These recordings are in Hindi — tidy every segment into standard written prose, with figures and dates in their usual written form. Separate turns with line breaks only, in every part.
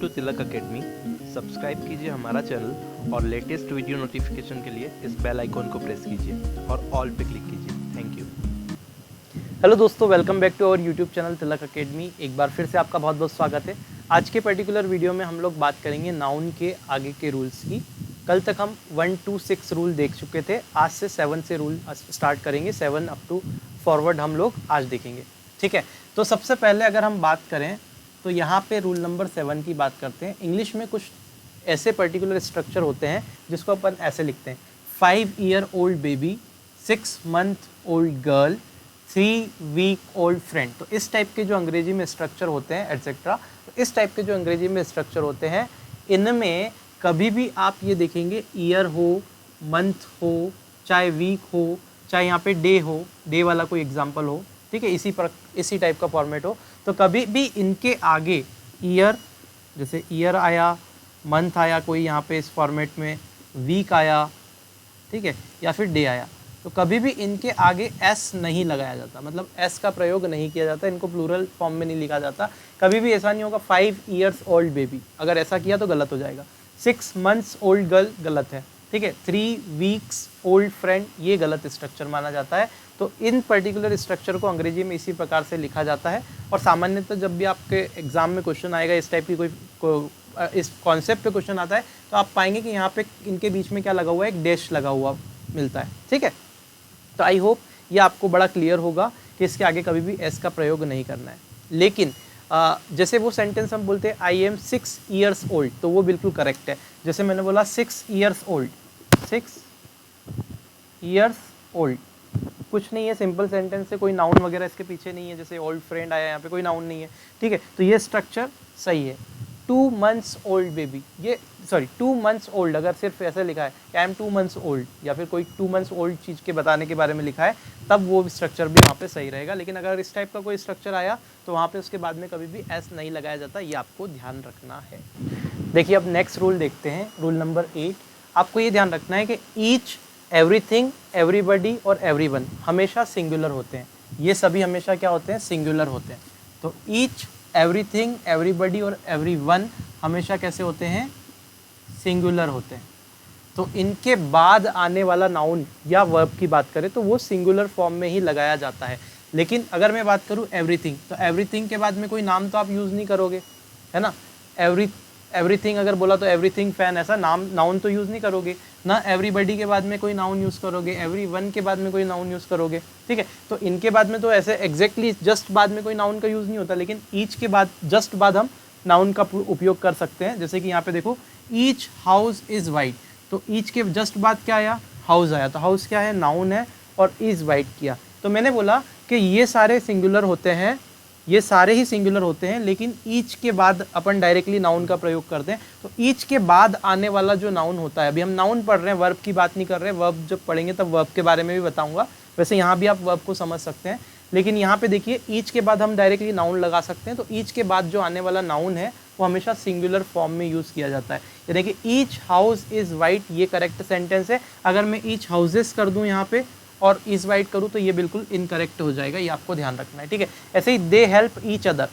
To Tilak academy. सब्सक्राइब कीजिए हमारा चैनल और लेटेस्ट वीडियो नोटिफिकेशन के लिए इस बेल आइकॉन को प्रेस कीजिए और ऑल पे क्लिक कीजिए। Thank you.
हेलो दोस्तों, welcome back to our YouTube channel Tilak Academy. एक बार फिर से आपका बहुत बहुत स्वागत है। आज के पर्टिकुलर वीडियो में हम लोग बात करेंगे नाउन के आगे के रूल्स की। कल तक हम 1 to 6 रूल देख चुके थे। आज से 7 से रूल स्टार्ट करेंगे। 7 अप टू फॉरवर्ड हम लोग आज देखेंगे, ठीक है। तो सबसे पहले अगर हम बात करें तो यहाँ पे रूल नंबर 7 की बात करते हैं। इंग्लिश में कुछ ऐसे पर्टिकुलर स्ट्रक्चर होते हैं जिसको अपन ऐसे लिखते हैं: 5 year old baby, 6 month old girl, 3 week old friend. तो इस टाइप के जो अंग्रेजी में स्ट्रक्चर होते हैं एट्सेट्रा, तो इस टाइप के जो अंग्रेजी में स्ट्रक्चर होते हैं, इनमें कभी भी आप ये देखेंगे ईयर हो, मंथ हो, चाहे वीक हो, चाहे यहाँ पे डे हो, डे वाला कोई एग्जाम्पल हो, ठीक है, इसी टाइप का फॉर्मेट हो, तो कभी भी इनके आगे ईयर, जैसे ईयर आया, मंथ आया कोई यहाँ पे इस फॉर्मेट में, वीक आया, ठीक है, या फिर डे आया, तो कभी भी इनके आगे एस नहीं लगाया जाता, मतलब एस का प्रयोग नहीं किया जाता। इनको प्लूरल फॉर्म में नहीं लिखा जाता। कभी भी ऐसा नहीं होगा 5 years old बेबी, अगर ऐसा किया तो गलत हो जाएगा। 6 months old गर्ल गलत है, ठीक है। 3 weeks old फ्रेंड, ये गलत स्ट्रक्चर माना जाता है। तो इन पर्टिकुलर स्ट्रक्चर को अंग्रेजी में इसी प्रकार से लिखा जाता है। और सामान्यतः जब भी आपके एग्जाम में क्वेश्चन आएगा इस टाइप की इस कॉन्सेप्ट पे क्वेश्चन आता है, तो आप पाएंगे कि यहाँ पे इनके बीच में क्या लगा हुआ है, एक डैश लगा हुआ मिलता है, ठीक है। तो आई होप ये आपको बड़ा क्लियर होगा कि इसके आगे कभी भी एस का प्रयोग नहीं करना है। लेकिन जैसे वो सेंटेंस हम बोलते हैं आई एम 6 years old, तो वो बिल्कुल करेक्ट है। जैसे मैंने बोला 6 years old, 6 years old, कुछ नहीं है, सिंपल सेंटेंस है, कोई नाउन वगैरह इसके पीछे नहीं है। जैसे ओल्ड फ्रेंड आया, यहाँ पे कोई नाउन नहीं है, ठीक है। तो ये स्ट्रक्चर सही है। 2 months old बेबी, ये 2 months old, अगर सिर्फ ऐसे लिखा है आई एम 2 months old, या फिर कोई 2 months old चीज़ के बताने के बारे में लिखा है, तब वो स्ट्रक्चर भी वहाँ पे सही रहेगा। लेकिन अगर इस टाइप का कोई स्ट्रक्चर आया तो वहाँ पे उसके बाद में कभी भी एस नहीं लगाया जाता, ये आपको ध्यान रखना है। देखिए अब नेक्स्ट रूल देखते हैं, रूल नंबर 8। आपको ये ध्यान रखना है कि ईच, एवरीथिंग, एवरीबडी और एवरीवन हमेशा सिंगुलर होते हैं। ये सभी हमेशा क्या होते हैं, सिंगुलर होते हैं। तो ईच, एवरीथिंग, एवरीबडी और एवरीवन हमेशा कैसे होते हैं, सिंगुलर होते हैं। तो इनके बाद आने वाला नाउन या वर्ब की बात करें तो वो सिंगुलर फॉर्म में ही लगाया जाता है। लेकिन अगर मैं बात करूँ एवरीथिंग, तो एवरीथिंग के बाद में कोई नाम तो आप यूज़ नहीं करोगे, है ना। एवरीथिंग अगर बोला तो एवरीथिंग फैन, ऐसा नाउन तो यूज़ नहीं करोगे ना। एवरीबडी के बाद में कोई नाउन यूज़ करोगे, एवरीवन के बाद में कोई नाउन यूज़ करोगे, ठीक है। तो इनके बाद में तो ऐसे एग्जैक्टली जस्ट बाद में कोई नाउन का यूज़ नहीं होता, लेकिन ईच के बाद, जस्ट बाद हम नाउन का उपयोग कर सकते हैं। जैसे कि यहाँ पे देखो, ईच हाउस इज़ वाइट, तो ईच के जस्ट बाद क्या आया, हाउस आया। तो हाउस क्या है, नाउन है, और इज़ वाइट किया। तो मैंने बोला कि ये सारे सिंगुलर होते हैं, ये सारे ही सिंगुलर होते हैं, लेकिन ईच के बाद अपन डायरेक्टली नाउन का प्रयोग करते हैं। तो ईच के बाद आने वाला जो नाउन होता है, अभी हम नाउन पढ़ रहे हैं, वर्ब की बात नहीं कर रहे हैं। वर्ब जब पढ़ेंगे तब वर्ब के बारे में भी बताऊंगा। वैसे यहाँ भी आप वर्ब को समझ सकते हैं, लेकिन यहाँ पे देखिए ईच के बाद हम डायरेक्टली नाउन लगा सकते हैं। तो ईच के बाद जो आने वाला नाउन है वो हमेशा सिंगुलर फॉर्म में यूज़ किया जाता है। ये देखिए, ईच हाउस इज़ वाइट, ये करेक्ट सेंटेंस है। अगर मैं ईच हाउसेस कर दूँ यहाँ पे और इज़ वाइट करूँ तो ये बिल्कुल इनकरेक्ट हो जाएगा, ये आपको ध्यान रखना है, ठीक है। ऐसे ही दे हेल्प ईच अदर,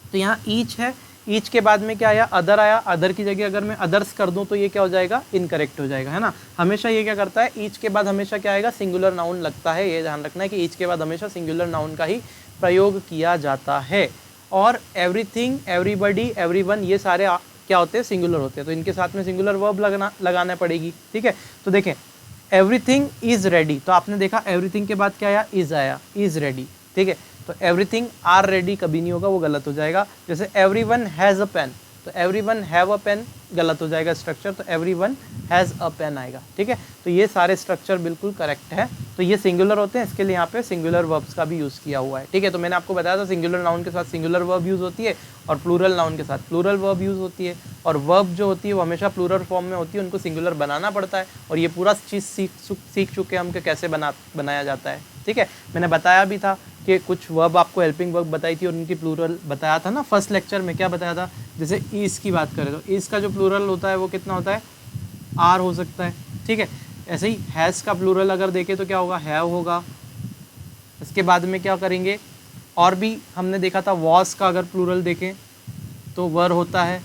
तो यहाँ ईच है, ईच के बाद में क्या आया, अदर आया। अदर की जगह अगर मैं अदर्स कर दूँ तो ये क्या हो जाएगा, इनकरेक्ट हो जाएगा, है ना। हमेशा ये क्या करता है, ईच के बाद हमेशा क्या आएगा, सिंगुलर नाउन लगता है। ये ध्यान रखना है कि ईच के बाद हमेशा सिंगुलर नाउन का ही प्रयोग किया जाता है। और एवरीथिंग, एवरीबडी, एवरीवन, ये सारे क्या होते हैं, सिंगुलर होते हैं। तो इनके साथ में सिंगुलर वर्ब लगाना पड़ेगी, ठीक है। तो देखें, एवरीथिंग इज़ रेडी, तो आपने देखा एवरीथिंग के बाद क्या आया, इज़ आया, इज़ रेडी, ठीक है। तो एवरीथिंग आर रेडी कभी नहीं होगा, वो गलत हो जाएगा। जैसे एवरीवन हैज़ अ पेन, तो एवरीवन हैव अ पेन गलत हो जाएगा स्ट्रक्चर, तो एवरीवन हैज़ अ पेन आएगा, ठीक है। तो ये सारे स्ट्रक्चर बिल्कुल करेक्ट है। तो ये सिंगुलर होते हैं, इसके लिए यहाँ पे सिंगुलर वर्ब्स का भी यूज़ किया हुआ है, ठीक है। तो मैंने आपको बताया था सिंगुलर नाउन के साथ सिंगुलर वर्ब यूज़ होती है और प्लूरल नाउन के साथ प्लूरल वर्ब यूज़ होती है। और वर्ब जो होती है वो हमेशा प्लूरल फॉर्म में होती है, उनको सिंगुलर बनाना पड़ता है। और ये पूरा चीज़ सीख चुके हम कि कैसे बनाया जाता है, ठीक है। मैंने बताया भी था कि कुछ वर्ब आपको हेल्पिंग वर्ब बताई थी और उनकी प्लूरल बताया था ना फर्स्ट लेक्चर में। क्या बताया था, जैसे ईज की बात करें तो ईज का जो प्लूरल होता है वो कितना होता है, आर हो सकता है, ठीक है। ऐसे ही हैज़ का प्लूरल अगर देखें तो क्या होगा, हैव होगा। इसके बाद में क्या करेंगे, और भी हमने देखा था वॉस का अगर प्लूरल देखें तो वर होता है,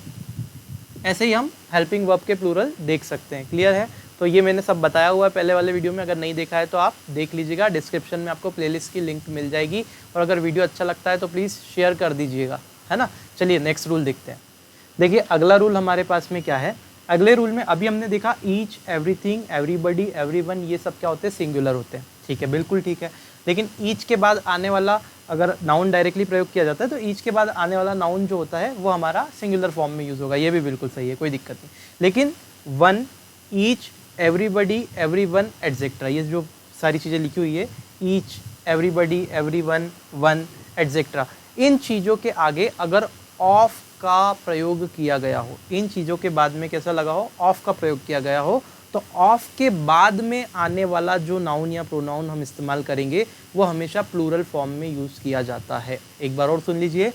ऐसे ही हम हेल्पिंग वर्ब के प्लूरल देख सकते हैं। क्लियर है? तो ये मैंने सब बताया हुआ है पहले वाले वीडियो में, अगर नहीं देखा है तो आप देख लीजिएगा, डिस्क्रिप्शन में आपको प्लेलिस्ट की लिंक मिल जाएगी। और अगर वीडियो अच्छा लगता है तो प्लीज़ शेयर कर दीजिएगा, है ना। चलिए नेक्स्ट रूल देखते हैं। देखिए अगला रूल हमारे पास में क्या है। अगले रूल में अभी हमने देखा ईच, एवरीथिंग, एवरीबडी, एवरीवन, ये सब क्या होते हैं, सिंगुलर होते हैं। ठीक है, बिल्कुल ठीक है। लेकिन ईच के बाद आने वाला अगर नाउन डायरेक्टली प्रयोग किया जाता है तो ईच के बाद आने वाला नाउन जो होता है वो हमारा सिंगुलर फॉर्म में यूज़ होगा, ये भी बिल्कुल सही है, कोई दिक्कत नहीं। लेकिन one, each, everybody, everyone, et cetera, ये जो सारी चीज़ें लिखी हुई है, each, everybody, everyone, one, et cetera, इन चीज़ों के आगे अगर ऑफ का प्रयोग किया गया हो, इन चीज़ों के बाद में कैसा लगा हो, ऑफ का प्रयोग किया गया हो, तो ऑफ के बाद में आने वाला जो नाउन या प्रोनाउन हम इस्तेमाल करेंगे वो हमेशा प्लूरल फॉर्म में यूज़ किया जाता है। एक बार और सुन लीजिए,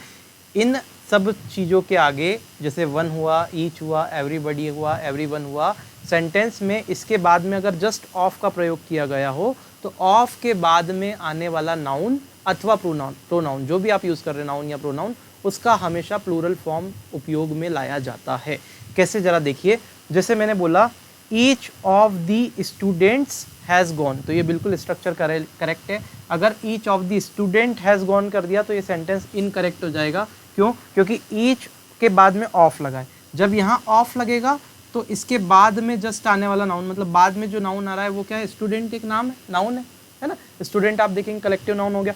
इन सब चीज़ों के आगे जैसे वन हुआ, ईच हुआ, एवरीबडी हुआ, एवरीवन हुआ, सेंटेंस में इसके बाद में अगर जस्ट ऑफ का प्रयोग किया गया हो तो ऑफ के बाद में आने वाला नाउन अथवा प्रोनाउन जो भी आप यूज़ कर रहे हैं, नाउन या प्रोनाउन, उसका हमेशा प्लूरल फॉर्म उपयोग में लाया जाता है। कैसे, ज़रा देखिए। जैसे मैंने बोला each of the students has gone, तो ये बिल्कुल स्ट्रक्चर करेक्ट है। अगर each of the student has gone कर दिया तो ये सेंटेंस इनकरेक्ट हो जाएगा। क्यों? क्योंकि ईच के बाद में ऑफ लगा है। जब यहाँ ऑफ लगेगा तो इसके बाद में जस्ट आने वाला नाउन, मतलब बाद में जो नाउन आ रहा है वो क्या है, स्टूडेंट एक नाम है, नाउन है ना। स्टूडेंट आप देखेंगे कलेक्टिव नाउन हो गया।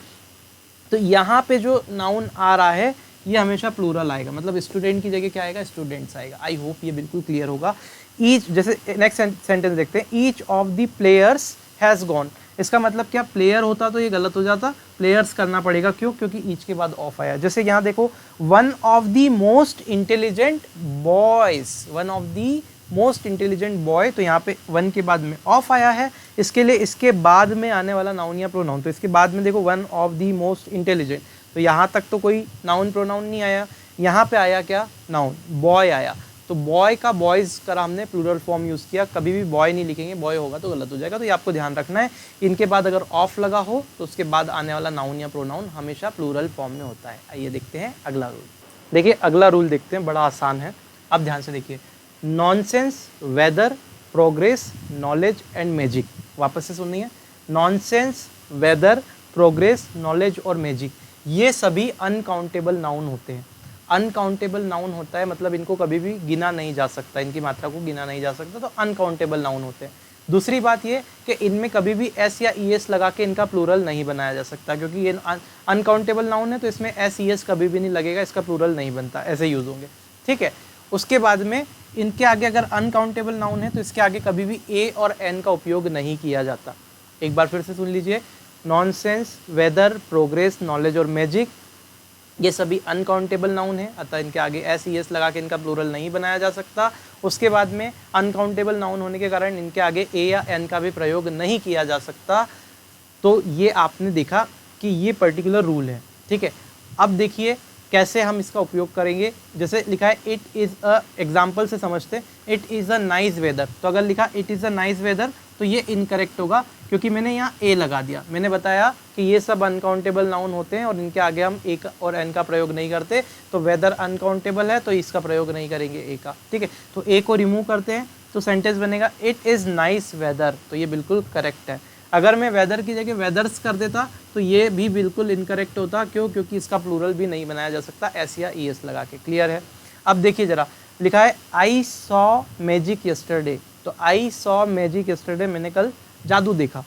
तो यहाँ पे जो नाउन आ रहा है ये हमेशा प्लूरल आएगा, मतलब स्टूडेंट की जगह क्या आएगा, स्टूडेंट्स आएगा। आई होप ये बिल्कुल क्लियर होगा। ईच, जैसे नेक्स्ट सेंटेंस देखते हैं, each of the players has gone, इसका मतलब क्या, प्लेयर होता तो ये गलत हो जाता, प्लेयर्स करना पड़ेगा। क्यों? क्योंकि ईच के बाद ऑफ आया। जैसे यहाँ देखो, one of the most intelligent boys, one of the most intelligent boy, तो यहाँ पे वन के बाद में ऑफ आया है, इसके लिए इसके बाद में आने वाला नाउन या प्रोनाउन, तो इसके बाद में देखो one of the most intelligent, तो यहाँ तक तो कोई नाउन प्रोनाउन नहीं आया, यहाँ पे आया क्या, नाउन, बॉय आया। तो बॉय का बॉयज़ का हमने प्लूरल फॉर्म यूज़ किया, कभी भी बॉय नहीं लिखेंगे, बॉय होगा तो गलत हो जाएगा, तो ये आपको ध्यान रखना है। इनके बाद अगर ऑफ लगा हो तो उसके बाद आने वाला नाउन या प्रोनाउन हमेशा प्लूरल फॉर्म में होता है। आइए देखते हैं अगला रूल। देखिए अगला रूल देखते हैं, बड़ा आसान है, अब ध्यान से देखिए। Nonsense, weather, progress, knowledge and magic, वापस से सुनिए, नॉनसेंस, वेदर, प्रोग्रेस, नॉलेज और मैजिक, ये सभी अनकाउंटेबल नाउन होते हैं। अनकाउंटेबल नाउन होता है मतलब इनको कभी भी गिना नहीं जा सकता, इनकी मात्रा को गिना नहीं जा सकता, तो अनकाउंटेबल नाउन होते हैं। दूसरी बात ये कि इनमें कभी भी एस या ई एस लगा के इनका प्लूरल नहीं बनाया जा सकता, क्योंकि ये अनकाउंटेबल नाउन है तो इसमें एस ई एस कभी भी नहीं लगेगा, इसका प्लूरल नहीं बनता, ऐसे यूज़ होंगे। ठीक है, उसके बाद में इनके आगे अगर अनकाउंटेबल नाउन है तो इसके आगे कभी भी ए और एन का उपयोग नहीं किया जाता। एक बार फिर से सुन लीजिए, नॉनसेंस, वेदर, प्रोग्रेस, नॉलेज और मैजिक, ये सभी अनकाउंटेबल नाउन है, अतः इनके आगे एस ई एस लगा के इनका प्लूरल नहीं बनाया जा सकता। उसके बाद में अनकाउंटेबल नाउन होने के कारण इनके आगे ए या एन का भी प्रयोग नहीं किया जा सकता। तो ये आपने देखा कि ये पर्टिकुलर रूल है। ठीक है, अब देखिए कैसे हम इसका उपयोग करेंगे। जैसे लिखा है इट इज़ अ, एग्जाम्पल से समझते हैं, it is a nice weather, तो अगर लिखा it is a nice weather तो ये इनकरेक्ट होगा, क्योंकि मैंने यहाँ ए लगा दिया। मैंने बताया कि ये सब अनकाउंटेबल नाउन होते हैं और इनके आगे हम ए और एन का प्रयोग नहीं करते, तो वेदर अनकाउंटेबल है तो इसका प्रयोग नहीं करेंगे ए का। ठीक है, तो ए को रिमूव करते हैं तो सेंटेंस बनेगा इट इज़ नाइस वेदर, तो ये बिल्कुल करेक्ट है। अगर मैं वेदर की जगह वेदर्स कर देता तो ये भी बिल्कुल इनकरेक्ट होता। क्यों? क्योंकि इसका प्लूरल भी नहीं बनाया जा सकता एस या ई एस लगा के। क्लियर है? अब देखिए ज़रा, लिखा है आई सॉ मैजिक यस्टरडे, तो आई सॉ मैजिक यस्टरडे, मैंने कल जादू देखा।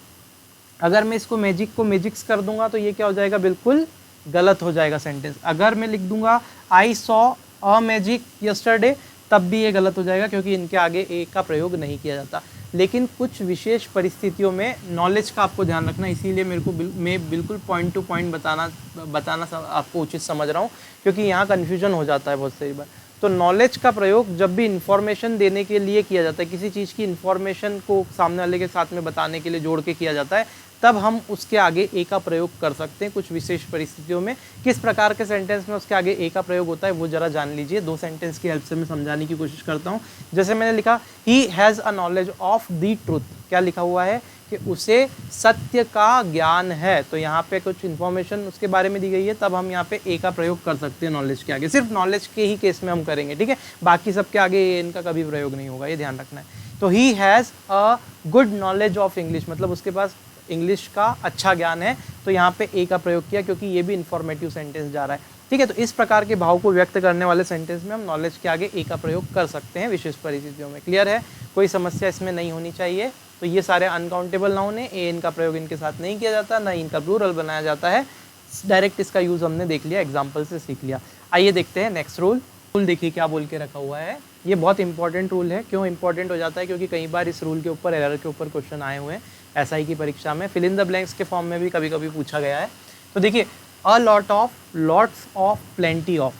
अगर मैं इसको मैजिक को मैजिक्स कर दूंगा तो ये क्या हो जाएगा, बिल्कुल गलत हो जाएगा सेंटेंस। अगर मैं लिख दूंगा I saw a magic yesterday, तब भी ये गलत हो जाएगा, क्योंकि इनके आगे ए का प्रयोग नहीं किया जाता। लेकिन कुछ विशेष परिस्थितियों में नॉलेज का आपको ध्यान रखना, इसीलिए मैं बिल्कुल पॉइंट टू पॉइंट बताना आपको उचित समझ रहा हूँ, क्योंकि यहाँ कन्फ्यूजन हो जाता है बहुत सारी बार। तो नॉलेज का प्रयोग जब भी इन्फॉर्मेशन देने के लिए किया जाता है, किसी चीज़ की इन्फॉर्मेशन को सामने वाले के साथ में बताने के लिए जोड़ के किया जाता है, तब हम उसके आगे ए का प्रयोग कर सकते हैं कुछ विशेष परिस्थितियों में। किस प्रकार के सेंटेंस में उसके आगे ए का प्रयोग होता है वो जरा जान लीजिए। दो सेंटेंस की हेल्प से मैं समझाने की कोशिश करता हूँ। जैसे मैंने लिखा he has a knowledge of the truth, क्या लिखा हुआ है, कि उसे सत्य का ज्ञान है। तो यहाँ पे कुछ इन्फॉर्मेशन उसके बारे में दी गई है, तब हम यहाँ पे ए का प्रयोग कर सकते हैं नॉलेज के आगे। सिर्फ नॉलेज के ही केस में हम करेंगे, ठीक है, बाकी सबके आगे इनका कभी प्रयोग नहीं होगा, ये ध्यान रखना है। तो he has a good knowledge of English, मतलब उसके पास इंग्लिश का अच्छा ज्ञान है, तो यहाँ पे ए का प्रयोग किया क्योंकि ये भी इंफॉर्मेटिव सेंटेंस जा रहा है, ठीक है। तो इस प्रकार के भाव को व्यक्त करने वाले सेंटेंस में हम नॉलेज के आगे ए का प्रयोग कर सकते हैं विशेष परिस्थितियों में। क्लियर है, कोई समस्या इसमें नहीं होनी चाहिए। तो ये सारे अनकाउंटेबल नाउन है, ए इनका प्रयोग इनके साथ नहीं किया जाता, ना इनका प्लूरल बनाया जाता है, डायरेक्ट इसका यूज हमने देख लिया, एग्जाम्पल से सीख लिया। आइए देखते हैं नेक्स्ट रूल। रूल देखिए क्या बोल के रखा हुआ है, ये बहुत इंपॉर्टेंट रूल है। क्यों इंपॉर्टेंट हो जाता है, क्योंकि कई बार इस रूल के ऊपर एरर के ऊपर क्वेश्चन आए हुए हैं एसआई की परीक्षा में, फिल इन द ब्लैंक्स के फॉर्म में भी कभी कभी पूछा गया है। तो देखिए अ lot of, lots of, plenty of,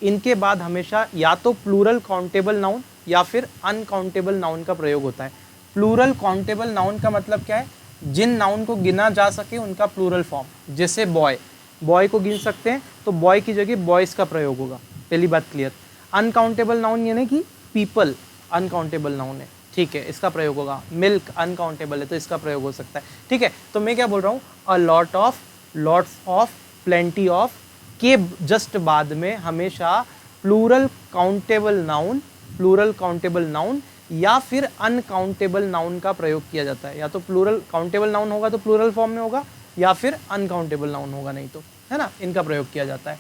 इनके बाद हमेशा या तो प्लूरल काउंटेबल नाउन या फिर अनकाउंटेबल नाउन का प्रयोग होता है। प्लूरल काउंटेबल नाउन का मतलब क्या है, जिन नाउन को गिना जा सके उनका प्लूरल फॉर्म, जैसे बॉय, बॉय को गिन सकते हैं तो बॉय की जगह बॉयज़ का प्रयोग होगा, पहली बात क्लियर। अनकाउंटेबल नाउन यानी कि पीपल अनकाउंटेबल नाउन है, ठीक है, इसका प्रयोग होगा। मिल्क अनकाउंटेबल है तो इसका प्रयोग हो सकता है, ठीक है। तो मैं क्या बोल रहा हूँ, a lot of, lots of, plenty of के जस्ट बाद में हमेशा plural countable noun, plural countable noun या फिर अनकाउंटेबल नाउन का प्रयोग किया जाता है। या तो प्लूरल काउंटेबल नाउन होगा तो प्लूरल फॉर्म में होगा, या फिर अनकाउंटेबल नाउन होगा नहीं तो, है ना, इनका प्रयोग किया जाता है।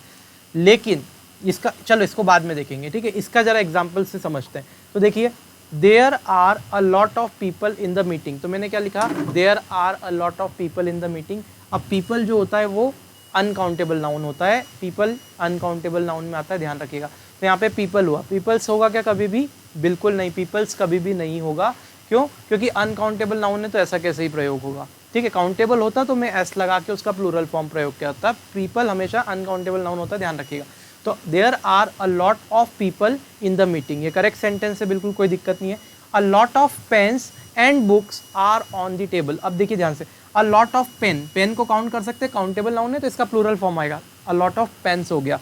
लेकिन इसका, चलो इसको बाद में देखेंगे, ठीक है, इसका जरा एग्जाम्पल से समझते हैं। तो देखिए there are a lot of people in the meeting, तो मैंने क्या लिखा, there are a lot of people in the meeting. अब पीपल जो होता है वो अनकाउंटेबल नाउन होता है, पीपल अनकाउंटेबल नाउन में आता है, ध्यान रखिएगा। तो यहाँ पे पीपल हुआ, पीपल्स होगा क्या कभी भी, बिल्कुल नहीं, पीपल्स कभी भी नहीं होगा। क्यों, क्योंकि अनकाउंटेबल नाउन है तो ऐसा कैसे ही प्रयोग होगा, ठीक है। काउंटेबल होता तो मैं एस लगा के उसका प्लूरल फॉर्म प्रयोग किया था, पीपल हमेशा अनकाउंटेबल नाउन होता है, ध्यान रखिएगा। तो there are a lot of people in the meeting, ये करेक्ट सेंटेंस है, बिल्कुल कोई दिक्कत नहीं है। A lot of pens and books are on the table, अब देखिए ध्यान से, a lot of pen, pen को काउंट कर सकते हैं, काउंटेबल नाउन है तो इसका प्लूरल फॉर्म आएगा, अ लॉट ऑफ पेन्स हो गया।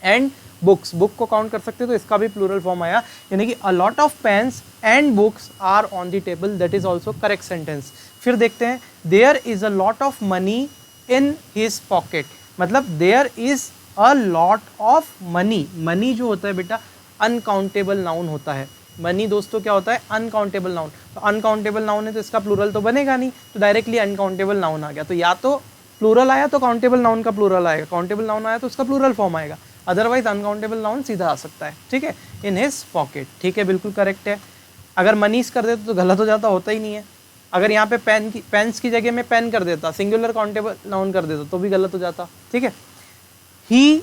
एंड बुक्स, बुक को काउंट कर सकते हैं तो इसका भी प्लूरल फॉर्म आया, यानी कि a lot of pens and books are on the table, that is also correct sentence. फिर देखते हैं, there is a lot of money in his pocket, मतलब there is a lot of money, money जो होता है बेटा अनकाउंटेबल नाउन होता है। मनी दोस्तों क्या होता है, अनकाउंटेबल नाउन, तो अनकाउंटेबल नाउन है तो इसका प्लूरल तो बनेगा नहीं, तो डायरेक्टली अनकाउंटेबल नाउन आ गया। तो या तो प्लूरल आया तो काउंटेबल नाउन का प्लूरल आएगा, काउंटेबल नाउन आया तो उसका प्लूरल फॉर्म आएगा, अदरवाइज अनकाउंटेबल नाउन सीधा आ सकता है, ठीक है। इन हिज पॉकेट, ठीक है, बिल्कुल करेक्ट है। अगर मनीस कर देते तो गलत हो जाता, होता ही नहीं है। अगर यहाँ पे पेन्स की जगह में पेन कर देता, सिंगुलर काउंटेबल नाउन कर देता तो भी गलत हो जाता, ठीक है। ही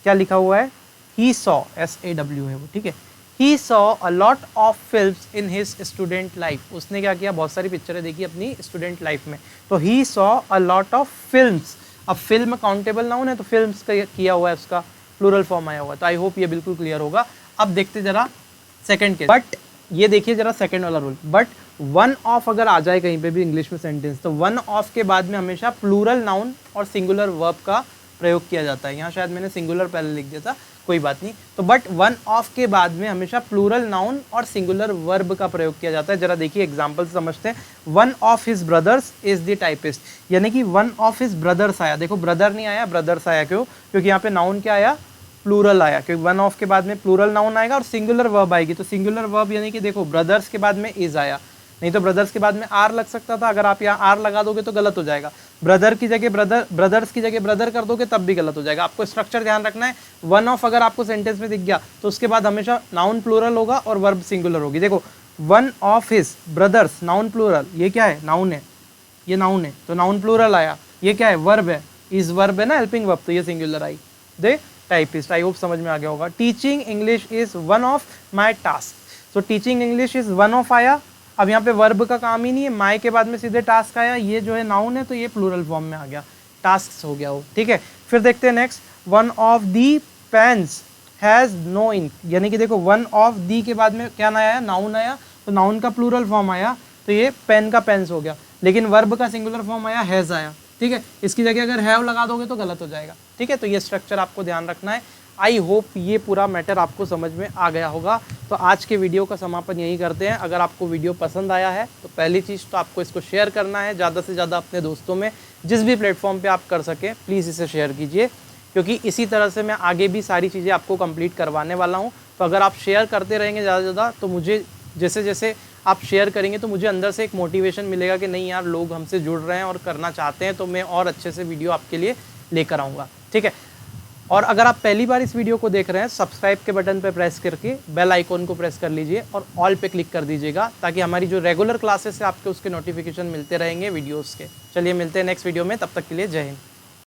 क्या लिखा हुआ है, ही सॉ, SAW है वो, ठीक है। He saw a lot of films in his student life, उसने क्या किया, बहुत सारी पिक्चरें देखी अपनी स्टूडेंट लाइफ में। तो he saw a lot of films, अब फिल्म काउंटेबल नाउन है तो फिल्म्स का किया हुआ है, उसका प्लूरल फॉर्म आया हुआ है। तो आई होप ये बिल्कुल क्लियर होगा। अब देखते जरा सेकंड केस, बट ये देखिए जरा सेकंड वाला रूल, बट वन ऑफ अगर आ जाए कहीं पे भी इंग्लिश में सेंटेंस, तो वन ऑफ के बाद में हमेशा प्लूरल नाउन और सिंगुलर वर्ब का प्रयोग किया जाता है। यहाँ शायद मैंने सिंगुलर पहले लिख दिया था, कोई बात नहीं। तो बट वन ऑफ के बाद में हमेशा प्लूरल नाउन और सिंगुलर वर्ब का प्रयोग किया जाता है। जरा देखिए एग्जांपल से समझते हैं। One of his brothers is the typist, यानी कि वन ऑफ हिज ब्रदर्स आया, देखो ब्रदर नहीं आया, ब्रदर्स आया, क्यों, क्योंकि यहाँ पे नाउन क्या आया, प्लूरल आया, क्योंकि वन ऑफ के बाद में प्लूरल नाउन आएगा और सिंगुलर वर्ब आएगी। तो सिंगुलर वर्ब यानी कि देखो ब्रदर्स के बाद में इज आया, नहीं तो ब्रदर्स के बाद में आर लग सकता था, अगर आप यहाँ आर लगा दोगे तो गलत हो जाएगा। ब्रदर की जगह ब्रदर, ब्रदर्स की जगह ब्रदर कर दोगे तब भी गलत हो जाएगा। आपको स्ट्रक्चर ध्यान रखना है। वन ऑफ अगर आपको सेंटेंस में दिख गया तो उसके बाद हमेशा नाउन प्लूरल होगा और वर्ब सिंगुलर होगी। देखो one of his brothers, noun plural, ये क्या है, नाउन है, ये नाउन है तो नाउन प्लूरल आया। ये क्या है, वर्ब है, इज वर्ब है ना, हेल्पिंग वर्ब, तो ये singular I, they typist. I hope समझ में आ गया होगा। Teaching English is one of my task, तो teaching English is one of आया। अब यहाँ पे वर्ब का काम ही नहीं है, माई के बाद में सीधे टास्क आया, ये जो है नाउन है तो ये प्लूरल फॉर्म में आ गया, टास्क हो गया वो, ठीक है। फिर देखते हैं next, one of the pens has no ink, यानी कि देखो वन ऑफ दी के बाद में क्या आया, नाउन आया, तो नाउन का प्लूरल फॉर्म आया, तो ये पेन का पेन्स हो गया। लेकिन वर्ब का सिंगुलर फॉर्म आया, हैज आया, ठीक है। इसकी जगह अगर हैव लगा दोगे तो गलत हो जाएगा, ठीक है। तो ये स्ट्रक्चर आपको ध्यान रखना है। आई होप ये पूरा मैटर आपको समझ में आ गया होगा। तो आज के वीडियो का समापन यही करते हैं। अगर आपको वीडियो पसंद आया है तो पहली चीज़ तो आपको इसको शेयर करना है ज़्यादा से ज़्यादा अपने दोस्तों में, जिस भी प्लेटफॉर्म पे आप कर सकें प्लीज़ इसे शेयर कीजिए, क्योंकि इसी तरह से मैं आगे भी सारी चीज़ें आपको कंप्लीट करवाने वाला हूँ। तो अगर आप शेयर करते रहेंगे ज़्यादा से ज़्यादा तो मुझे जैसे जैसे आप शेयर करेंगे तो मुझे अंदर से एक मोटिवेशन मिलेगा कि नहीं यार, लोग हमसे जुड़ रहे हैं और करना चाहते हैं, तो मैं और अच्छे से वीडियो आपके लिए लेकर आऊँगा। ठीक है, और अगर आप पहली बार इस वीडियो को देख रहे हैं, सब्सक्राइब के बटन पर प्रेस करके बेल आइकॉन को प्रेस कर लीजिए और ऑल पे क्लिक कर दीजिएगा, ताकि हमारी जो रेगुलर क्लासेस है आपके उसके नोटिफिकेशन मिलते रहेंगे वीडियोज़ के। चलिए मिलते हैं नेक्स्ट वीडियो में, तब तक के लिए जय हिंद।